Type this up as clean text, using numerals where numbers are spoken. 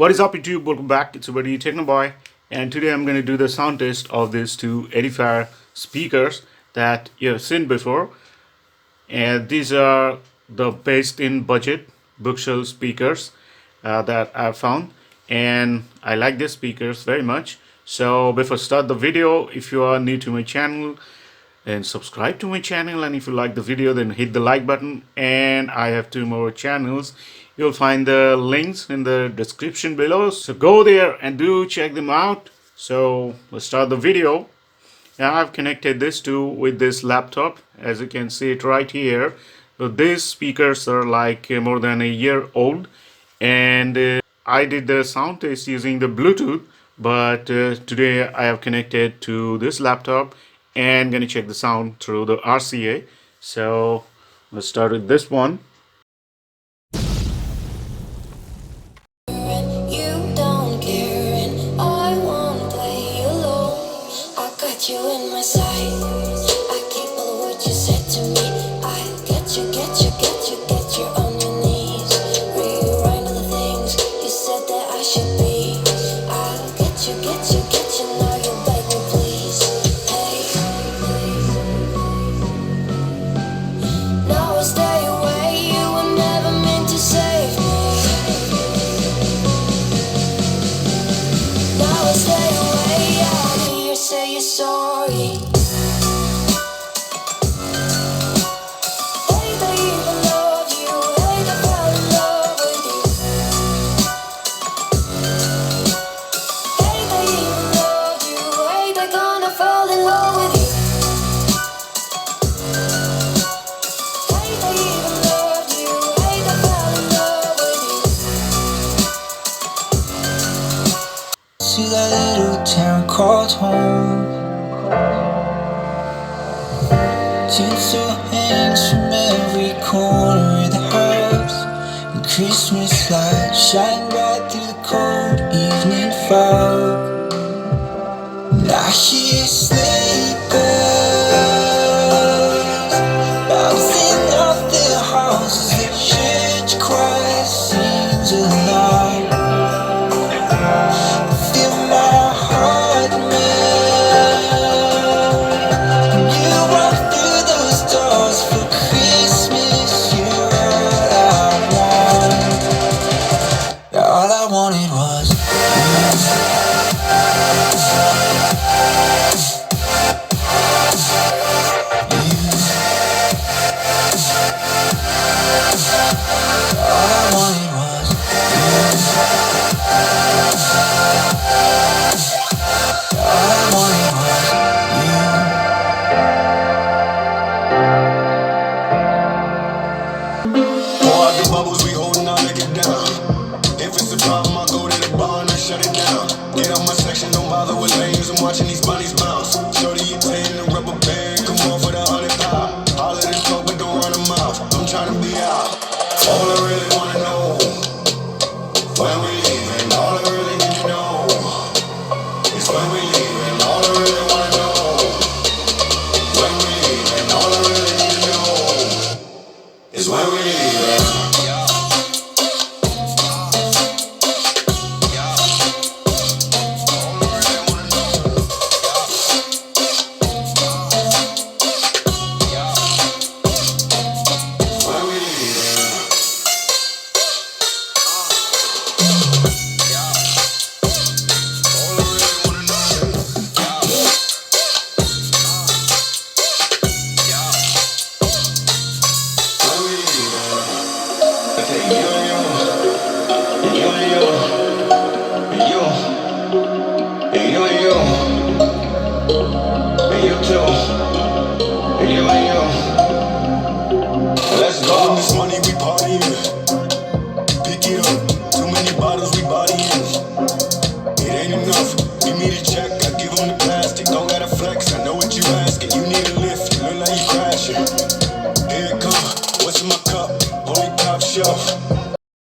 What is up YouTube? Welcome back. It's your buddy Technoboy, and today I'm going to do the sound test of these two Edifier speakers that you have seen before. And these are the best in budget bookshelf speakers that I've found, and I like these speakers very much. So before start the video, if you are new to my channel, and subscribe to my channel, and if you like the video, then hit the like button. And I have two more channels. You'll find the links in the description below, so go there and do check them out. So let's start the video. Now I've connected this to with this laptop, as you can see it right here. So these speakers are like more than a year old, and I did the sound test using the Bluetooth, but today I have connected to this laptop and gonna check the sound through the RCA. So let's start with this one. You in my sight. I keep all the words you said to me. I'll get you on your knees. Rewrite all the things you said that I should be. I'll get you, now you beg me please. Hey, now I stay away. You were never meant to save me. Now I stay away. I'll hear say you're sorry. Hate I even love you. Hate I fell in love with you. Hate I even love you. Hate I gonna fall in love with you. Hate I even loved you. Hate I fell in love with you. To that little town called home. Tinsel hangs from every corner of the house, and Christmas lights shine bright through the cold evening fog. And I hear sleigh bells bouncing off the houses. The church choir sings aloud. I feel my heart melt when you walk through those doors. For Christmas, you're all I want. All I wanted was bubbles, we holding our liquor down. If it's a problem, I'll go to the bar and I shut it down. Get on my section, don't bother with lanes. I'm watching these bunnies bounce. Shorty, you tan the rubber band. Come on for the 100 pop. All of the talk, but don't run a mouth. I'm trying to be out. All I really wanna know, when we leaving. All I really need to know is when we leaving. All I really wanna know, when we leaving. All I really need to know is when we leaving. And you too. And you.